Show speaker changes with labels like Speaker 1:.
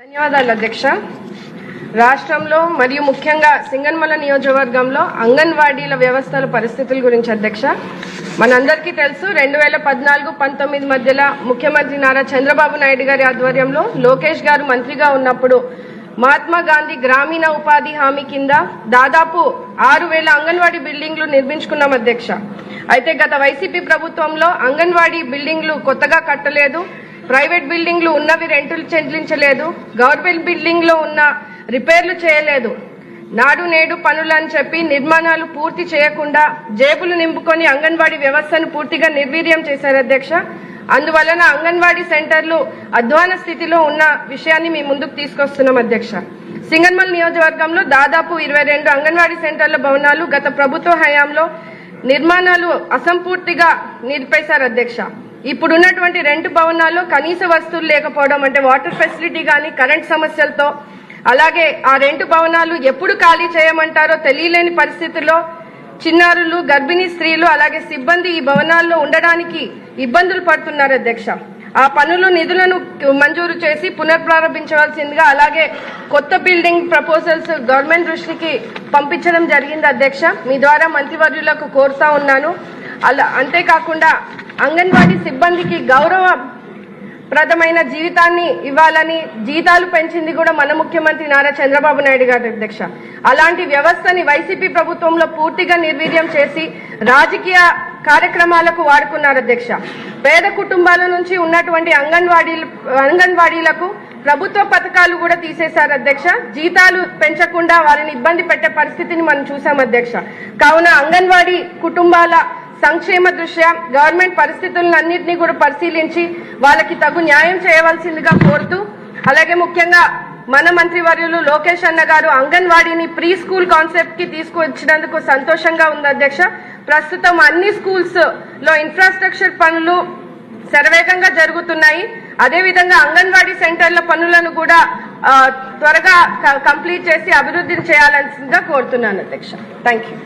Speaker 1: ధన్యవాదాలు అధ్యక్ష. రాష్ట్రంలో మరియు ముఖ్యంగా సింగనమల నియోజకవర్గంలో అంగన్వాడీల వ్యవస్థల పరిస్థితుల గురించి అధ్యక్ష, మనందరికీ తెలుసు 2014-19 మధ్యలో ముఖ్యమంత్రి నారా చంద్రబాబు నాయుడు గారి ఆధ్వర్యంలో లోకేష్ గారు మంత్రిగా ఉన్నప్పుడు మహాత్మా గాంధీ గ్రామీణ ఉపాధి హామీ కింద దాదాపు 6,000 అంగన్వాడీ బిల్డింగ్లు నిర్మించుకున్నాం అధ్యక్ష. అయితే గత వైసీపీ ప్రభుత్వంలో అంగన్వాడీ బిల్డింగ్లు కొత్తగా కట్టలేదు, ప్రైవేట్ బిల్డింగ్లు ఉన్నవి రెంటులు చెల్లించలేదు, గవర్నమెంట్ బిల్డింగ్ లో ఉన్న రిపేర్లు చేయలేదు, నాడు నేడు పనులు అని చెప్పి నిర్మాణాలు పూర్తి చేయకుండా జేబులు నింపుకొని అంగన్వాడీ వ్యవస్థను పూర్తిగా నిర్వీర్యం చేశారు అధ్యక్ష. అందువలన అంగన్వాడీ సెంటర్లు అధ్వాన స్థితిలో ఉన్న విషయాన్ని మీ ముందుకు తీసుకొస్తున్నాం అధ్యక్ష. సింగనమల నియోజకవర్గంలో దాదాపు 22 అంగన్వాడీ సెంటర్ల భవనాలు గత ప్రభుత్వ హయాంలో నిర్మాణాలు అసంపూర్తిగా నిలిపేశారు అధ్యక్ష. ఇప్పుడున్నటువంటి 2 భవనాల్లో కనీస వస్తువులు లేకపోవడం, అంటే వాటర్ ఫెసిలిటీ కానీ కరెంట్ సమస్యలతో, అలాగే ఆ 2 భవనాలు ఎప్పుడు ఖాళీ చేయమంటారో తెలియలేని పరిస్థితుల్లో చిన్నారులు, గర్భిణీ స్త్రీలు అలాగే సిబ్బంది ఈ భవనాల్లో ఉండడానికి ఇబ్బందులు పడుతున్నారు అధ్యక్ష. ఆ పనులు నిధులను మంజూరు చేసి పునఃప్రారంభించవలసిందిగా, అలాగే కొత్త బిల్డింగ్ ప్రపోజల్స్ గవర్నమెంట్ దృష్టికి పంపించడం జరిగింది అధ్యక్ష. మీ ద్వారా మంత్రివర్యులకు కోరుతా ఉన్నాను. అంతేకాకుండా అంగన్వాడీ సిబ్బందికి గౌరవప్రదమైన జీవితాన్ని ఇవ్వాలని జీతాలు పెంచింది కూడా మన ముఖ్యమంత్రి నారా చంద్రబాబు నాయుడు గారు అధ్యక్ష. అలాంటి వ్యవస్థని వైసీపీ ప్రభుత్వంలో పూర్తిగా నిర్వీర్యం చేసి రాజకీయ కార్యక్రమాలకు వాడుకున్నారు అధ్యక్ష. పేద కుటుంబాల నుంచి ఉన్నటువంటి అంగన్వాడీలకు ప్రభుత్వ పథకాలు కూడా తీసేశారు అధ్యక్ష. జీతాలు పెంచకుండా వారిని ఇబ్బంది పెట్టే పరిస్థితిని మనం చూసాం అధ్యక్ష. కావున అంగన్వాడీ కుటుంబాల సంక్షేమ దృష్ట్యా గవర్నమెంట్ పరిస్థితులన్నింటినీ కూడా పరిశీలించి వాళ్ళకి తగు న్యాయం చేయవలసిందిగా కోరుతూ, అలాగే ముఖ్యంగా మన మంత్రివర్యులు లోకేష్ అన్న గారు అంగన్వాడీని ప్రీ స్కూల్ కాన్సెప్ట్ కి తీసుకువచ్చినందుకు సంతోషంగా ఉంది అధ్యక్ష. ప్రస్తుతం అన్ని స్కూల్స్ లో ఇన్ఫ్రాస్ట్రక్చర్ పనులు శరవేగంగా జరుగుతున్నాయి. అదేవిధంగా అంగన్వాడీ సెంటర్ల పనులను కూడా త్వరగా కంప్లీట్ చేసి అభివృద్ధిని చేయాల్సిందిగా కోరుతున్నాను అధ్యక్ష. Thank you.